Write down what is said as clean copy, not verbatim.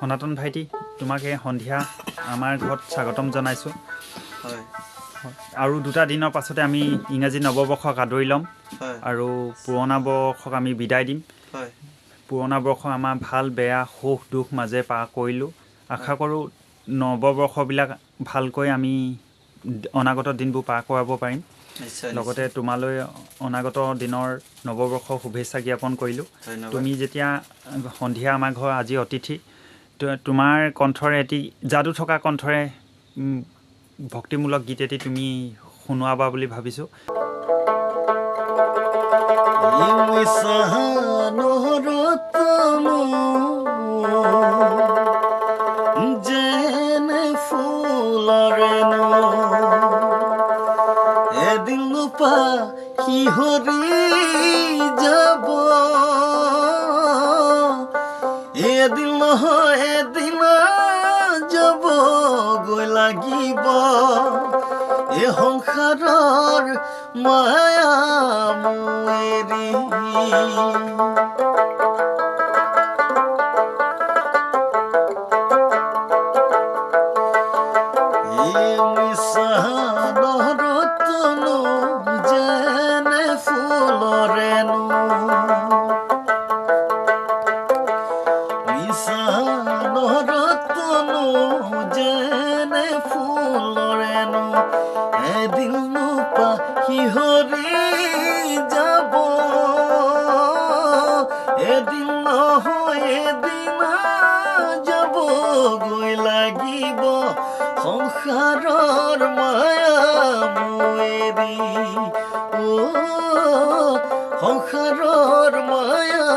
সনাতন ভাইটি তোমাক এই সন্ধিয়া আমাৰ ঘৰত স্বাগতম জনাইছোঁ। হয় আৰু 2টা দিনৰ পাছতে আমি ইংৰাজী নৱবৰ্ষক আদৰি ল'ম হয় আৰু পুৰণা বৰ্ষক আমি বিদায় দিম। হয় পুৰণা বৰ্ষ আমাৰ ভাল বেয়া সুখ দুখ মাজে পাৰ কৰিলোঁ। আশা কৰোঁ নৱবৰ্ষবিলাক ভালকৈ আমি অনাগত দিনবোৰ পাৰ কৰাব পাৰিম। নিশ্চয় লগতে তোমালৈ অনাগত দিনৰ নৱবৰ্ষৰ শুভেচ্ছা জ্ঞাপন কৰিলোঁ। ধন্যবাদ। তুমি যেতিয়া সন্ধিয়া আমাৰ ঘৰ আজি অতিথি, তোমাৰ কণ্ঠৰে এটি যাদু থকা কণ্ঠৰে ভক্তিমূলক গীত এটি তুমি শুনোৱাবা বুলি ভাবিছোঁ। যেনে ফুলৰে এদিন শিহৰি যাব, এদিন নহয় এদিন যাব গৈ লাগিব এই সংসাৰৰ মায়া এৰি। যেনে ফুলৰেনো ৰতনো যেনে ফুলৰেনো এদিন শিহৰি যাব, এদিন নহয় এদিন যাব গৈ লাগিব সংসাৰৰ মায়া এৰি। সংসাৰৰ মায়া